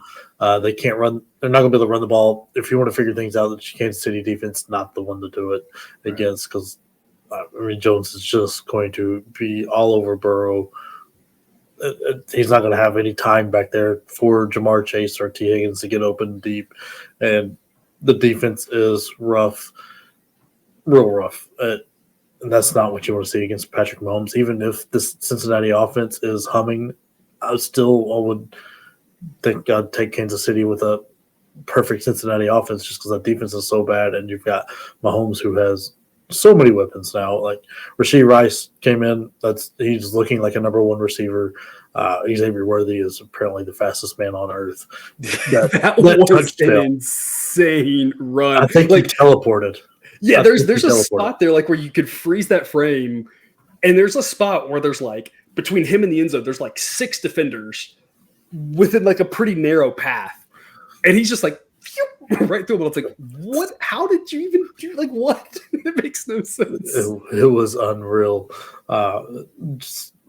They can't run. They're not going to be able to run the ball. If you want to figure things out, the Kansas City defense not the one to do it against because Jones is just going to be all over Burrow. He's not going to have any time back there for Jamar Chase or T. Higgins to get open deep. And the defense is rough, real rough. And that's not what you want to see against Patrick Mahomes. Even if this Cincinnati offense is humming, I would think I'd take Kansas City with a perfect Cincinnati offense just because that defense is so bad. And you've got Mahomes who has so many weapons now. Like Rashee Rice came in. He's looking like a number 1 receiver. Xavier Worthy is apparently the fastest man on earth. That was an insane run. I think he teleported. Yeah, there's a spot there like where you could freeze that frame, and there's a spot where there's like between him and the end zone, there's like 6 defenders within like a pretty narrow path, and he's just like right through them. It's like, what? How did you even do? Like, what? It makes no sense. It was unreal.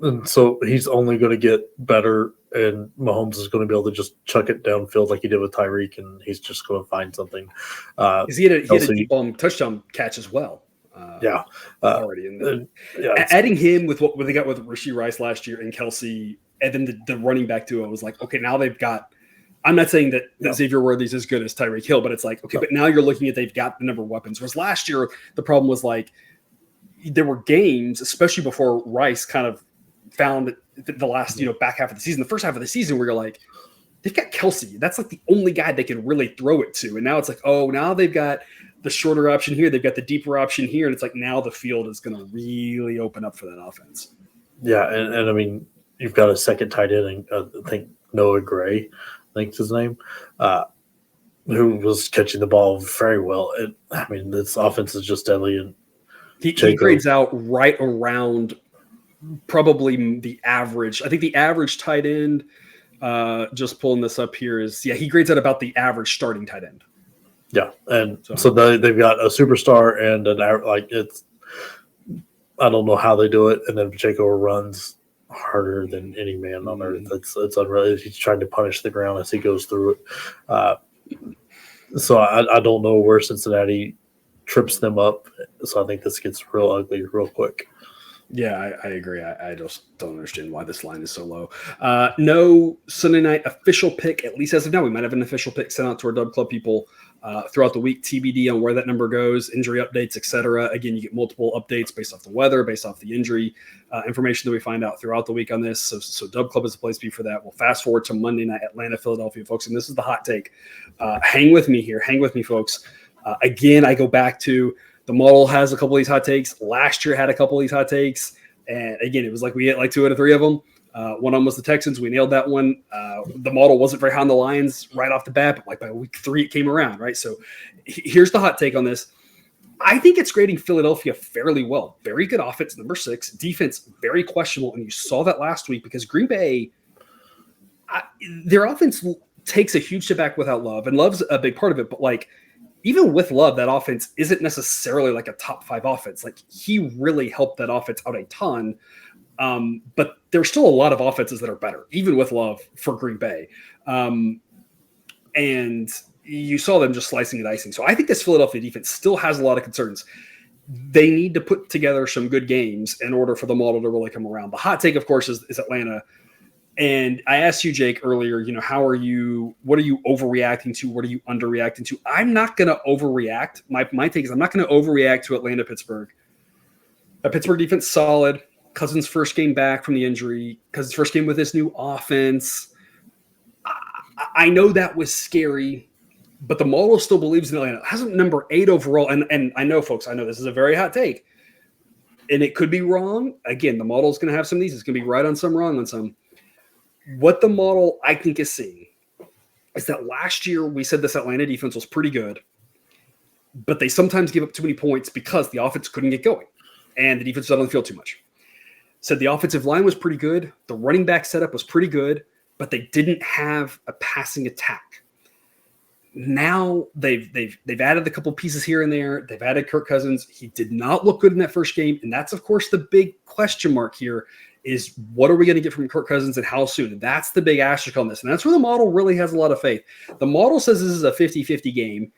And so he's only going to get better, and Mahomes is going to be able to just chuck it downfield like he did with Tyreek, and he's just going to find something. He had a deep touchdown catch as well. Already in there. Adding him with what they got with Rashee Rice last year and Kelsey, and then the running back duo was like, okay, now they've got. I'm not saying that Xavier Worthy's as good as Tyreek Hill, but it's like, okay, but now you're looking at they've got the number of weapons. Whereas last year the problem was like there were games, especially before Rice kind of found the last, back half of the season, the first half of the season where you're like, they've got Kelsey. That's like the only guy they can really throw it to. And now it's like, oh, now they've got the shorter option here. They've got the deeper option here. And it's like, now the field is going to really open up for that offense. Yeah. And I mean, you've got a second tight end, I think Noah Gray, I think's his name, who was catching the ball very well. This offense is just deadly. And he grades out right around probably the average. I think the average tight end, just pulling this up here, he grades out about the average starting tight end. Yeah, and so they've got a superstar and I don't know how they do it. And then Pacheco runs harder than any man on earth. It's unreal. He's trying to punish the ground as he goes through it. So I don't know where Cincinnati trips them up. So I think this gets real ugly real quick. Yeah, I agree. I just don't understand why this line is so low. No Sunday night official pick, at least as of now. We might have an official pick sent out to our Dub Club people throughout the week, TBD on where that number goes, injury updates, etc. Again, you get multiple updates based off the weather, based off the injury information that we find out throughout the week on this. So Dub Club is a place to be for that. We'll fast forward to Monday night, Atlanta, Philadelphia, folks. And this is the hot take. Hang with me here. Hang with me, folks. Again, I go back to the model has a couple of these hot takes. Last year had a couple of these hot takes. And again, it was like we hit like 2 out of 3 of them. One of them was the Texans. We nailed that one. The model wasn't very high on the Lions right off the bat, but like by week 3, it came around, right? So here's the hot take on this. I think it's grading Philadelphia fairly well. Very good offense, number 6. Defense, very questionable. And you saw that last week because Green Bay, their offense takes a huge step back without Love. And Love's a big part of it, but like, even with Love, that offense isn't necessarily like a top 5 offense. Like he really helped that offense out a ton. But there's still a lot of offenses that are better, even with Love for Green Bay. And you saw them just slicing and dicing. So I think this Philadelphia defense still has a lot of concerns. They need to put together some good games in order for the model to really come around. The hot take, of course, is Atlanta. And I asked you, Jake, earlier, what are you overreacting to? What are you underreacting to? I'm not going to overreact. My take is I'm not going to overreact to Atlanta, Pittsburgh. The Pittsburgh defense solid. Cousins' first game back from the injury. Cousins' first game with this new offense. I know that was scary. but the model still believes in Atlanta. Has them number 8 overall. And I know, folks, I know this is a very hot take, and it could be wrong. Again, the model is going to have some of these. It's going to be right on some, wrong on some. What the model, I think, is seeing is that last year we said this Atlanta defense was pretty good, but they sometimes give up too many points because the offense couldn't get going, and the defense was out on the field too much. Said the offensive line was pretty good. The running back setup was pretty good, but they didn't have a passing attack. Now they've added a couple pieces here and there. They've added Kirk Cousins. He did not look good in that first game, and that's, of course, the big question mark here is what are we going to get from Kirk Cousins and how soon? And that's the big asterisk on this, and that's where the model really has a lot of faith. The model says this is a 50-50 game.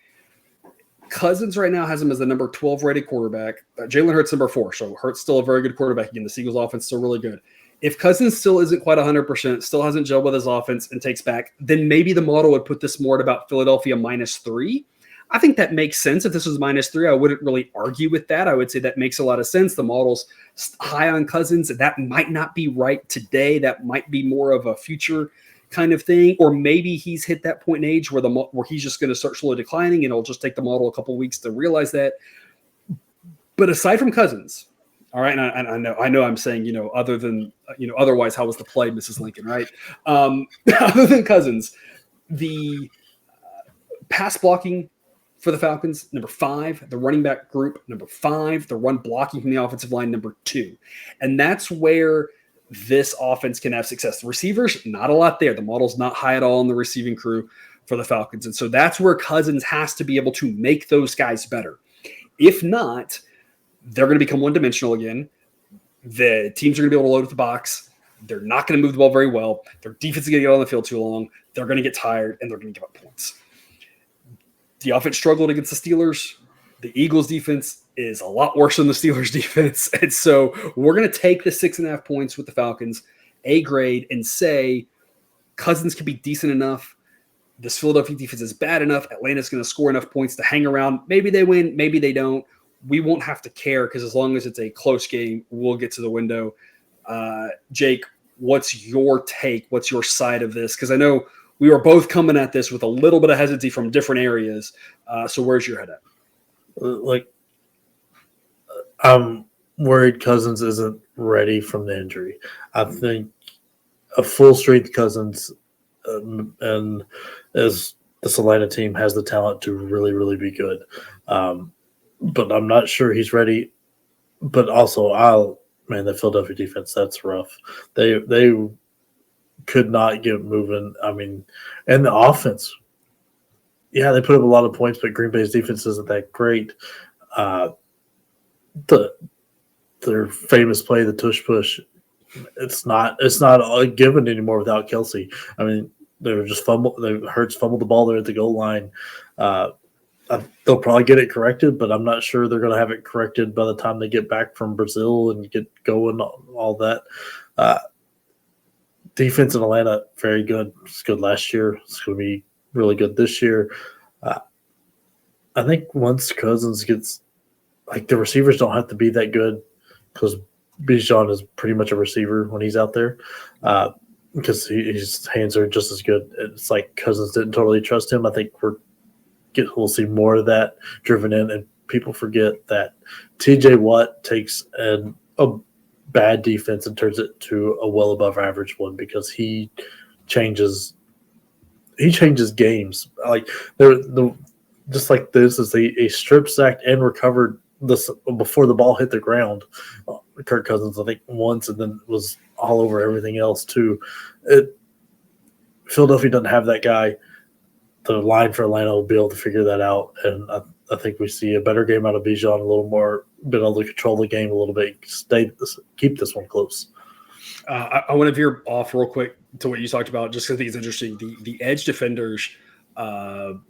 Cousins right now has him as the number 12 rated quarterback. Jalen Hurts number 4, so Hurts still a very good quarterback. Again, the Seagulls offense is still really good. If Cousins still isn't quite 100%, still hasn't gelled with his offense and takes back, then maybe the model would put this more at about Philadelphia -3. I think that makes sense. If this was -3, I wouldn't really argue with that. I would say that makes a lot of sense. The model's high on Cousins, and that might not be right today. That might be more of a future kind of thing, or maybe he's hit that point in age where he's just going to start slowly declining, and it'll just take the model a couple of weeks to realize that. But aside from Cousins, all right, and I know I'm saying, other than, otherwise, how was the play, Mrs. Lincoln, right? Other than Cousins, the pass blocking for the Falcons, number 5, the running back group, number 5, the run blocking from the offensive line, number 2. And that's where this offense can have success. The receivers, not a lot there. The model's not high at all in the receiving crew for the Falcons. And so that's where Cousins has to be able to make those guys better. If not, they're going to become one-dimensional again. The teams are going to be able to load at the box. They're not going to move the ball very well. Their defense is going to get on the field too long. They're going to get tired, and they're going to give up points. The offense struggled against the Steelers. The Eagles' defense is a lot worse than the Steelers' defense. And so we're going to take the 6.5 points with the Falcons, A grade, and say Cousins can be decent enough. This Philadelphia defense is bad enough. Atlanta's going to score enough points to hang around. Maybe they win. Maybe they don't. We won't have to care because as long as it's a close game, we'll get to the window. Jake, what's your take? What's your side of this? Because I know we were both coming at this with a little bit of hesitancy from different areas. So where's your head at? I'm worried Cousins isn't ready from the injury. I think a full-strength Cousins and as this Atlanta team has the talent to really, really be good. But I'm not sure he's ready. But also, the Philadelphia defense, that's rough. They could not get moving. And the offense, yeah, they put up a lot of points, but Green Bay's defense isn't that great. Their famous play, the tush push, it's not a given anymore without Kelsey. Hurts fumbled the ball there at the goal line. They'll probably get it corrected, but I'm not sure they're going to have it corrected by the time they get back from Brazil and get going, all that. Defense in Atlanta, very good. It's good last year. It's going to be really good this year. I think once Cousins gets – the receivers don't have to be that good because Bijan is pretty much a receiver when he's out there because his hands are just as good. It's like Cousins didn't totally trust him. I think we'll see more of that driven in, and people forget that TJ Watt takes a bad defense and turns it to a well above average one because he changes games. Just like this is a strip sacked and recovered this before the ball hit the ground. Kirk Cousins, I think, once, and then was all over everything else too. Philadelphia doesn't have that guy. The line for Atlanta will be able to figure that out, and I think we see a better game out of Bijan, a little more, been able to control the game a little bit, keep this one close. I want to veer off real quick to what you talked about, just because I think it's interesting. The edge defenders in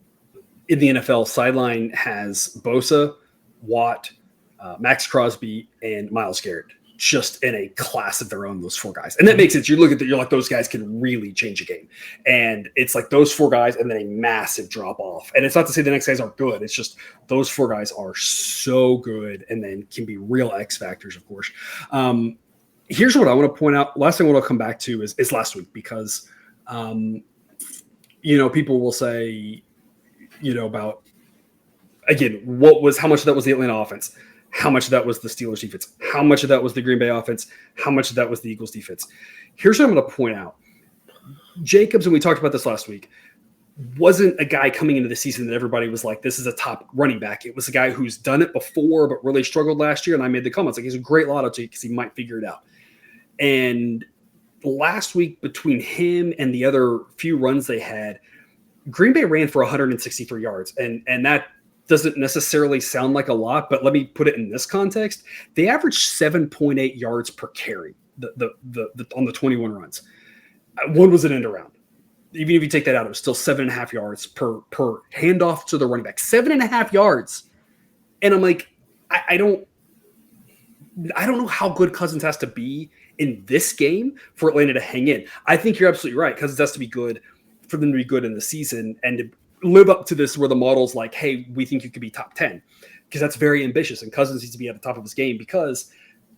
the NFL sideline has Bosa, Watt, Max Crosby, and Myles Garrett, just in a class of their own, those 4 guys. And that makes sense. You look at you're like, those guys can really change a game. And it's like those 4 guys and then a massive drop off. And it's not to say the next guys aren't good. It's just those 4 guys are so good and then can be real X factors, of course. Here's what I want to point out. Last thing I want to come back to is last week because, people will say, about, again, how much of that was the Atlanta offense, how much of that was the Steelers defense, how much of that was the Green Bay offense, how much of that was the Eagles defense. Here's what I'm going to point out. Jacobs, and we talked about this last week, wasn't a guy coming into the season that everybody was like, this is a top running back. It was a guy who's done it before but really struggled last year, and I made the comments like he's a great lotto ticket because he might figure it out. And last week, between him and the other few runs they had, Green Bay ran for 163 yards, and that doesn't necessarily sound like a lot, but let me put it in this context. They averaged 7.8 yards per carry on the 21 runs. One was an end around. Even if you take that out, it was still 7.5 yards per handoff to the running back. 7.5 yards. And I'm like, I don't know how good Cousins has to be in this game for Atlanta to hang in. I think you're absolutely right. Cousins has to be good for them to be good in the season and to live up to this where the model's like, hey, we think you could be top 10. Because that's very ambitious. And Cousins needs to be at the top of his game because,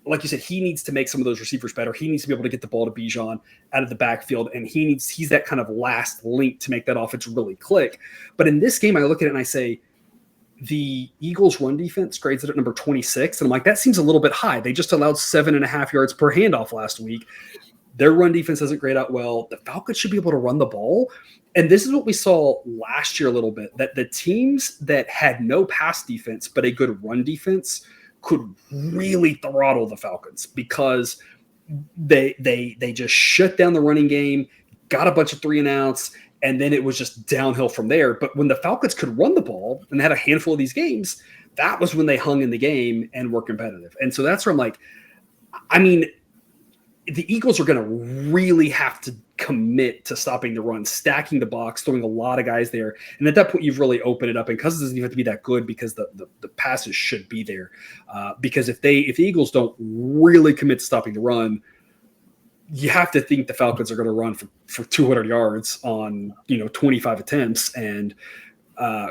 like you said, he needs to make some of those receivers better. He needs to be able to get the ball to Bijan out of the backfield, and he's that kind of last link to make that offense really click. But in this game, I look at it and I say, the Eagles' run defense grades it at number 26, and I'm like, that seems a little bit high. They just allowed 7.5 yards per handoff last week. Their run defense doesn't grade out well. The Falcons should be able to run the ball. And this is what we saw last year a little bit, that the teams that had no pass defense but a good run defense could really throttle the Falcons because they just shut down the running game, got a bunch of 3-and-outs, and then it was just downhill from there. But when the Falcons could run the ball and they had a handful of these games, that was when they hung in the game and were competitive. And so that's where I'm like, I mean, the Eagles are going to really have to commit to stopping the run, stacking the box, throwing a lot of guys there. And at that point, you've really opened it up. And Cousins doesn't even have to be that good because the passes should be there. Because if the Eagles don't really commit to stopping the run, you have to think the Falcons are going to run for 200 yards on 25 attempts and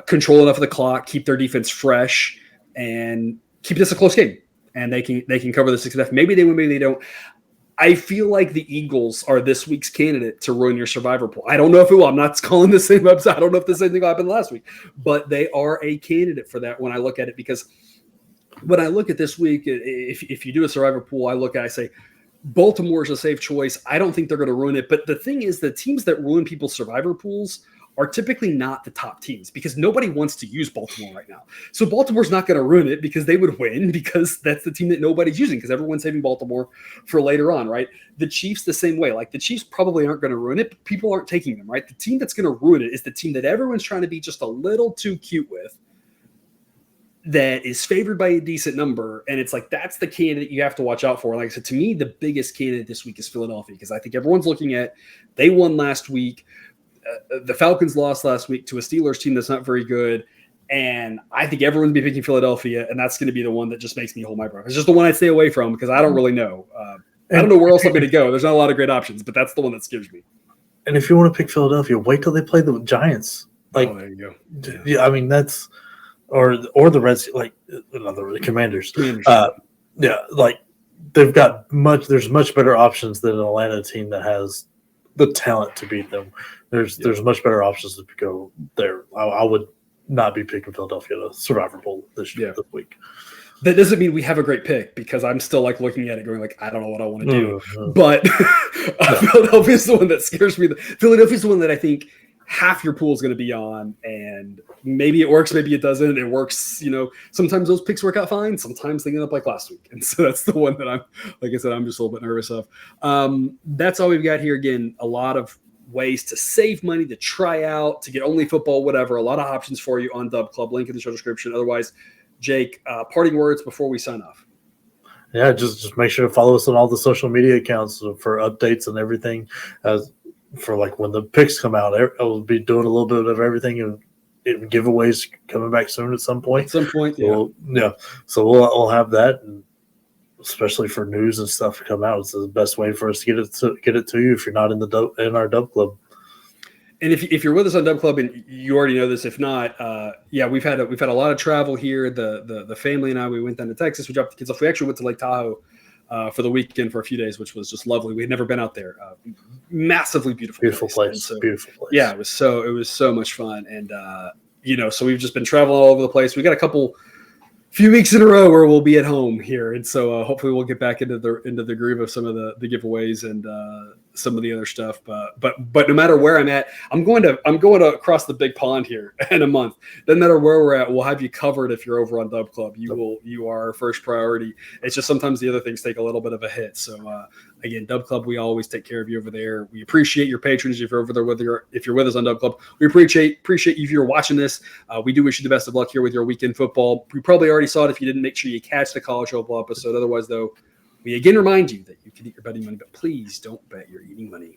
control enough of the clock, keep their defense fresh, and keep this a close game. And they can cover the 6.5. Maybe they win, maybe they don't. I feel like the Eagles are this week's candidate to ruin your survivor pool. I don't know if it will. I'm not calling the same upside. I don't know if the same thing happened last week, but they are a candidate for that when I look at it, because when I look at this week, if you do a survivor pool, I say Baltimore is a safe choice. I don't think they're going to ruin it. But the thing is, the teams that ruin people's survivor pools are typically not the top teams because nobody wants to use Baltimore right now. So Baltimore's not going to ruin it because they would win because that's the team that nobody's using because everyone's saving Baltimore for later on, right? The Chiefs the same way. Like the Chiefs probably aren't going to ruin it, but people aren't taking them, right? The team that's going to ruin it is the team that everyone's trying to be just a little too cute with, that is favored by a decent number. And it's like, that's the candidate you have to watch out for. Like I said, to me, the biggest candidate this week is Philadelphia because I think everyone's looking at, they won last week. The Falcons lost last week to a Steelers team that's not very good. And I think everyone's be picking Philadelphia, and that's going to be the one that just makes me hold my breath. It's just the one I stay away from because I don't really know. I don't know where else I'm going to go. There's not a lot of great options, but that's the one that scares me. And if you want to pick Philadelphia, wait till they play the Giants. Like, there you go. Yeah, I mean, that's or the Reds, like the Commanders. Yeah, like they've got there's much better options than an Atlanta team that has the talent to beat them. There's much better options to go there. I would not be picking Philadelphia to Survivor Bowl this week. That doesn't mean we have a great pick because I'm still like looking at it going like, I don't know what I want to do. But Philadelphia is the one that scares me. Philadelphia is the one that I think half your pool is going to be on, and maybe it works, maybe it doesn't. It works, sometimes those picks work out fine. Sometimes they end up like last week. And so that's the one that I'm just a little bit nervous of. That's all we've got here. Again, a lot of ways to save money, to try out, to get only football, whatever. A lot of options for you on Dub Club. Link in the show description. Otherwise, Jake, parting words before we sign off. Yeah, just make sure to follow us on all the social media accounts for updates and everything. For like when the picks come out, I will be doing a little bit of everything and giveaways coming back soon at some point. Yeah. So we'll have that, and especially for news and stuff to come out. It's the best way for us to get it to you if you're not in our Dub Club. And if you're with us on Dub Club and you already know this, if not, we've had a lot of travel here. The family and I, we went down to Texas. We dropped the kids off. We actually went to Lake Tahoe for the weekend for a few days, which was just lovely. We had never been out there. Massively beautiful place. So, beautiful place. Yeah, it was so much fun. And so we've just been traveling all over the place. We got a few weeks in a row where we'll be at home here, and so hopefully we'll get back into the groove of some of the giveaways and some of the other stuff. But no matter where I'm at, I'm going to across the big pond here in a month. Doesn't matter where we're at, we'll have you covered. If you're over on Dub Club, you are our first priority. It's just sometimes the other things take a little bit of a hit. So again, Dub Club, we always take care of you over there. We appreciate your patronage if you're over there, if you're with us on Dub Club. We appreciate you if you're watching this. We do wish you the best of luck here with your weekend football. We probably already saw it if you didn't. Make sure you catch the college football episode. Otherwise, though, we again remind you that you can eat your betting money, but please don't bet your eating money.